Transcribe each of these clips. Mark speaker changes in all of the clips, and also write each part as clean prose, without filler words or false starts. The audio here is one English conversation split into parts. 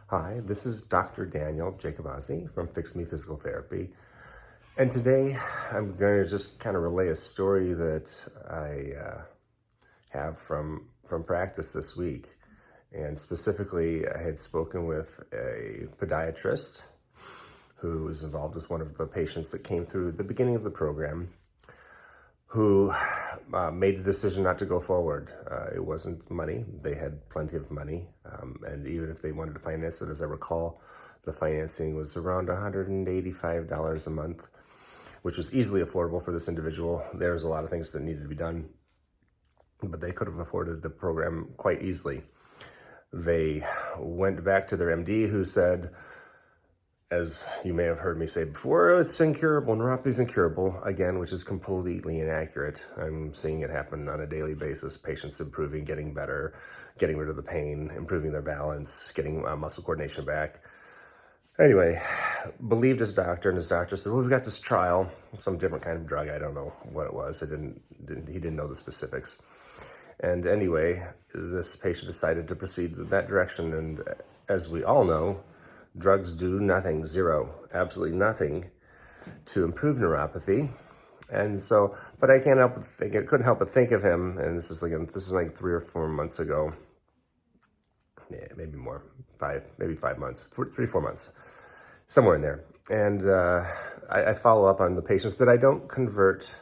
Speaker 1: Hi, this is Dr. Daniel Jacobazzi from Fix Me Physical Therapy. And today I'm going to just kind of relay a story that I have from practice this week. And specifically, I had spoken with a podiatrist who was involved with one of the patients that came through at the beginning of the program, who made the decision not to go forward. It wasn't money. They had plenty of money. And even if they wanted to finance it, as I recall, the financing was around $185 a month, which was easily affordable for this individual. There's a lot of things that needed to be done, but they could have afforded the program quite easily. They went back to their MD, who said, as you may have heard me say before, it's incurable, neuropathy is incurable, again, which is completely inaccurate. I'm seeing it happen on a daily basis, patients improving, getting better, getting rid of the pain, improving their balance, getting muscle coordination back. Anyway, believed his doctor, and his doctor said, well, we've got this trial, some different kind of drug, I don't know what it was, he didn't know the specifics. And anyway, this patient decided to proceed in that direction, and as we all know, drugs do nothing, zero, absolutely nothing to improve neuropathy. And so, but I can't help but think, I couldn't help but think of him, and this is like 3 or 4 months ago. Yeah, maybe more, maybe 5 months, 3, 4 months, somewhere in there. And I follow up on the patients that I don't convert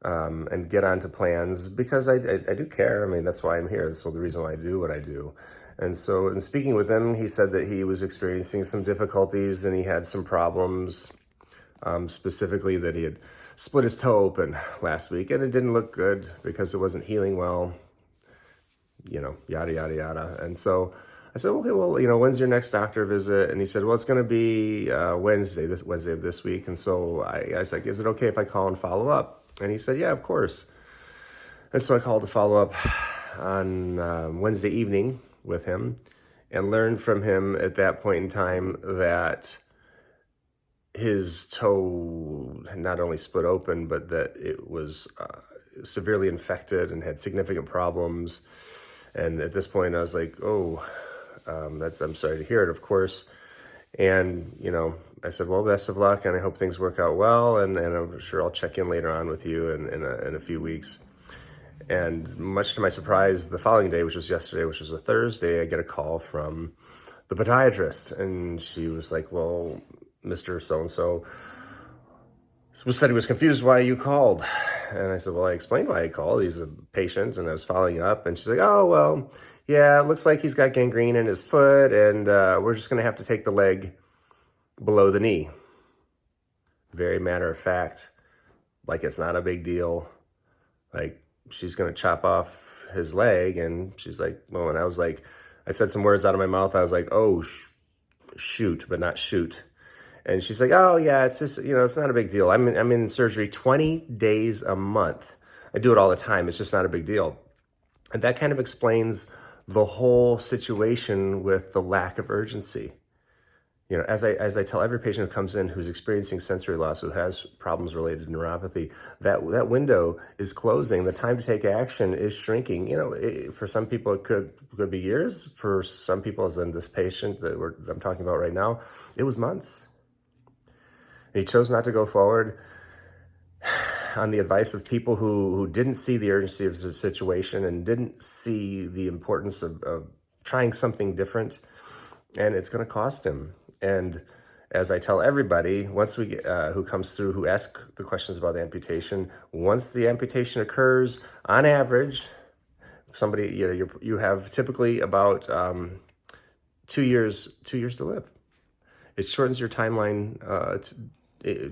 Speaker 1: and get onto plans because I do care. I mean, that's why I'm here. That's the reason why I do what I do. And so in speaking with him, he said that he was experiencing some difficulties and he had some problems, specifically that he had split his toe open last week and it didn't look good because it wasn't healing well, yada, yada, yada. And so I said, okay, well, when's your next doctor visit? And he said, well, it's going to be Wednesday of this week. And so I was like, is it okay if I call and follow up? And he said, yeah, of course. And so I called to follow up on Wednesday evening with him and learned from him at that point in time that his toe had not only split open, but that it was severely infected and had significant problems. And at this point I was like, oh, I'm sorry to hear it, of course. And, I said, well, best of luck, and I hope things work out well, and I'm sure I'll check in later on with you in a few weeks. And much to my surprise, the following day, which was yesterday, which was a Thursday, I get a call from the podiatrist, and she was like, well, Mr. So-and-so said he was confused why you called. And I said, well, I explained why I called. He's a patient, and I was following up. And she's like, oh, well, yeah, it looks like he's got gangrene in his foot, and we're just going to have to take the leg below the knee. Very matter of fact, like it's not a big deal. Like, she's going to chop off his leg. And she's like, well, and I was like, I said some words out of my mouth. I was like, oh, shoot, but not shoot. And she's like, oh yeah, it's just, it's not a big deal. I'm in surgery 20 days a month. I do it all the time. It's just not a big deal. And that kind of explains the whole situation with the lack of urgency. As I tell every patient who comes in who's experiencing sensory loss, who has problems related to neuropathy, that window is closing. The time to take action is shrinking. For some people it could be years. For some people, as in this patient that I'm talking about right now, it was months. And he chose not to go forward on the advice of people who didn't see the urgency of the situation and didn't see the importance of trying something different. And it's going to cost him. And as I tell everybody, once we get, who comes through, who ask the questions about the amputation, once the amputation occurs, on average, you have typically about 2 years to live. It shortens your timeline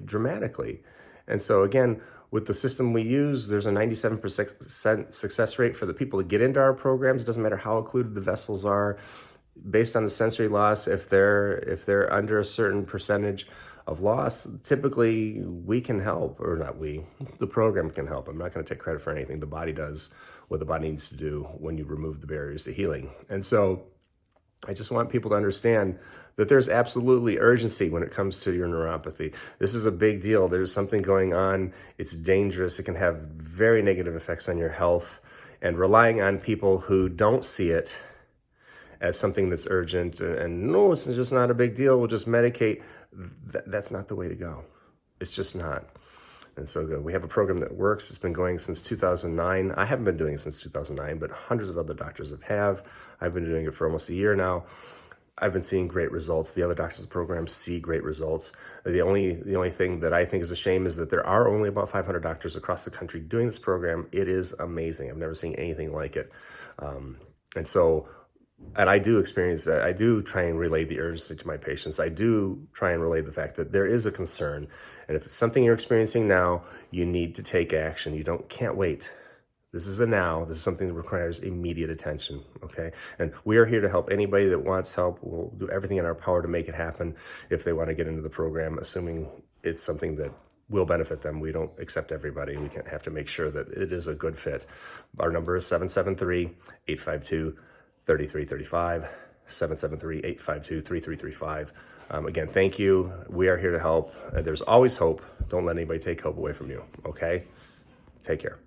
Speaker 1: dramatically. And so again, with the system we use, there's a 97% success rate for the people to get into our programs. It doesn't matter how occluded the vessels are. Based on the sensory loss, if they're under a certain percentage of loss, typically we can help, or not we, the program can help. I'm not going to take credit for anything. The body does what the body needs to do when you remove the barriers to healing. And so I just want people to understand that there's absolutely urgency when it comes to your neuropathy. This is a big deal. There's something going on. It's dangerous. It can have very negative effects on your health. And relying on people who don't see it as something that's urgent and no, it's just not a big deal, we'll just medicate. That's not the way to go. It's just not. And so we have a program that works. It's been going since 2009. I haven't been doing it since 2009, but hundreds of other doctors have. I've been doing it for almost a year now. I've been seeing great results. The other doctors of the program see great results. The only thing that I think is a shame is that there are only about 500 doctors across the country doing this program. It is amazing. I've never seen anything like it. And I do experience that. I do try and relay the urgency to my patients. I do try and relay the fact that there is a concern. And if it's something you're experiencing now, you need to take action. You can't wait. This is a now. This is something that requires immediate attention, okay? And we are here to help anybody that wants help. We'll do everything in our power to make it happen if they want to get into the program, assuming it's something that will benefit them. We don't accept everybody. We have to make sure that it is a good fit. Our number is 773-852-3335, 773-852-3335. Again, thank you. We are here to help. There's always hope. Don't let anybody take hope away from you, okay? Take care.